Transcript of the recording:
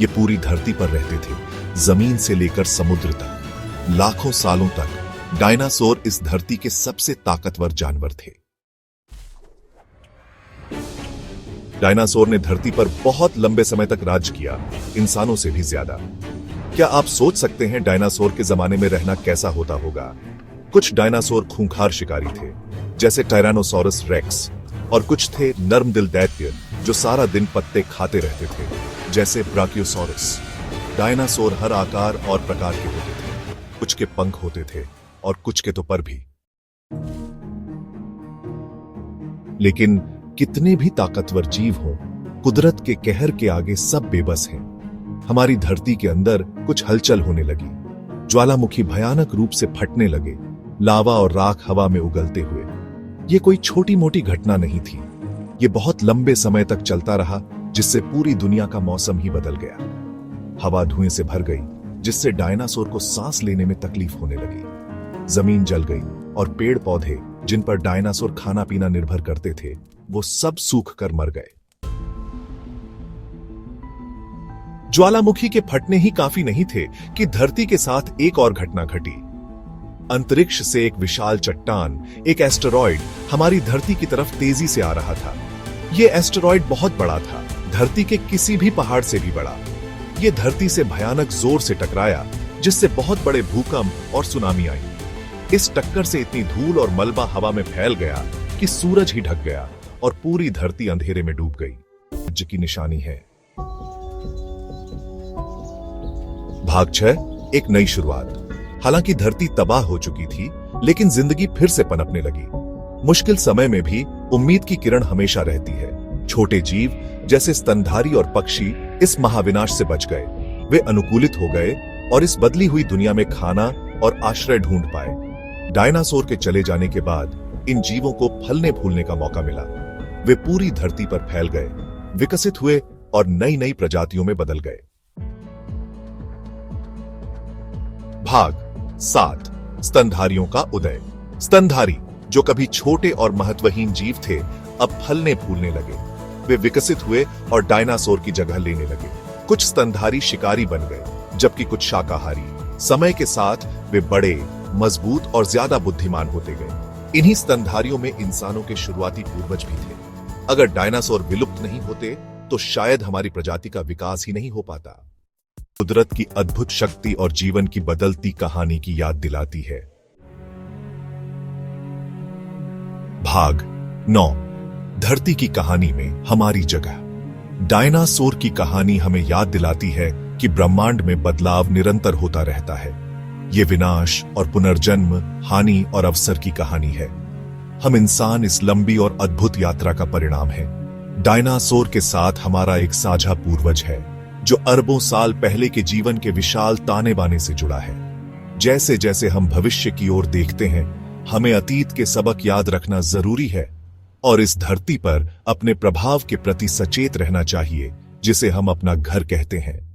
ये पूरी धरती पर रहते थे, जमीन से लेकर समुद्र तक। लाखों सालों तक डायनासोर इस धरती के सबसे ताकतवर जानवर थे। डायनासोर ने धरती पर बहुत लंबे समय तक राज किया, इंसानों से भी ज्यादा। क्या आप सोच सकते हैं डायनासोर के जमाने में रहना कैसा होता होगा? कुछ डायनासोर खूंखार शिकारी थे, जैसे टायरानोसोरस रेक्स, और कुछ थे नर्म दिल दैत्य जो सारा दिन पत्ते खाते रहते थे, जैसे ब्राकियोसोरस। डायनासोर हर आकार और प्रकार के होते थे, कुछ के पंख होते थे और कुछ के तो पर भी। लेकिन कितने भी ताकतवर जीव हों, कुदरत के कहर के आगे सब बेबस हैं। हमारी धरती के अंदर कुछ हलचल होने लगी। ज्वालामुखी भयानक रूप से फटने लगे, लावा और राख हवा में उगलते हुए। ये कोई छोटी मोटी घटना नहीं थी, ये बहुत लंबे समय तक चलता रहा, जिससे पूरी दुनिया का मौसम ही बदल गया। हवा धुएं से भर गई, जिससे डायनासोर को सांस लेने में तकलीफ होने लगी। जमीन जल गई और पेड़ पौधे जिन पर डायनासोर खाना पीना निर्भर करते थे, वो सब सूख कर मर गए। ज्वालामुखी के फटने ही काफी नहीं थे कि धरती के साथ एक और घटना घटी। अंतरिक्ष से एक विशाल चट्टान, एक एस्टेरॉयड हमारी धरती की तरफ तेजी से आ रहा था। यह एस्टेरॉयड बहुत बड़ा था, धरती के किसी भी पहाड़ से भी बड़ा। यह धरती से भयानक जोर से टकराया, जिससे बहुत बड़े भूकंप और सुनामी आई। इस टक्कर से इतनी धूल और मलबा हवा में फैल गया कि सूरज ही ढक गया और पूरी धरती अंधेरे में डूब गई। राज्य की निशानी है। भाग 6, एक नई शुरुआत। हालांकि धरती तबाह हो चुकी थी, लेकिन जिंदगी फिर से पनपने लगी। मुश्किल समय में भी उम्मीद की किरण हमेशा रहती है। छोटे जीव जैसे स्तनधारी और पक्षी इस महाविनाश से बच गए। वे अनुकूलित हो गए और इस बदली हुई दुनिया में खाना और आश्रय ढूंढ पाए। डायनासोर के चले जाने के बाद इन जीवों को फलने फूलने का मौका मिला। वे पूरी धरती पर फैल गए, विकसित हुए और नई नई प्रजातियों में बदल गए। भाग 7, स्तनधारियों का उदय। स्तनधारी, जो कभी छोटे और महत्वहीन जीव थे, अब फलने फूलने लगे। वे विकसित हुए और डायनासोर की जगह लेने लगे। कुछ स्तनधारी शिकारी बन गए, जबकि कुछ शाकाहारी। समय के साथ वे बड़े, मजबूत और ज्यादा बुद्धिमान होते गए। इन्हीं स्तनधारियों में इंसानों के शुरुआती पूर्वज भी थे। अगर डायनासोर विलुप्त नहीं होते, तो शायद हमारी प्रजाति का विकास ही नहीं हो पाता। कुदरत की अद्भुत शक्ति और जीवन की बदलती कहानी की याद दिलाती है। भाग 9, धरती की कहानी में हमारी जगह। डायनासोर की कहानी हमें याद दिलाती है कि ब्रह्मांड में बदलाव निरंतर होता रहता है। ये विनाश और पुनर्जन्म, हानि और अवसर की कहानी है। हम इंसान इस लंबी और अद्भुत यात्रा का परिणाम हैं। डायनासोर के साथ हमारा एक साझा पूर्वज है, जो अरबों साल पहले के जीवन के विशाल ताने बाने से जुड़ा है। जैसे जैसे हम भविष्य की ओर देखते हैं, हमें अतीत के सबक याद रखना जरूरी है और इस धरती पर अपने प्रभाव के प्रति सचेत रहना चाहिए, जिसे हम अपना घर कहते हैं।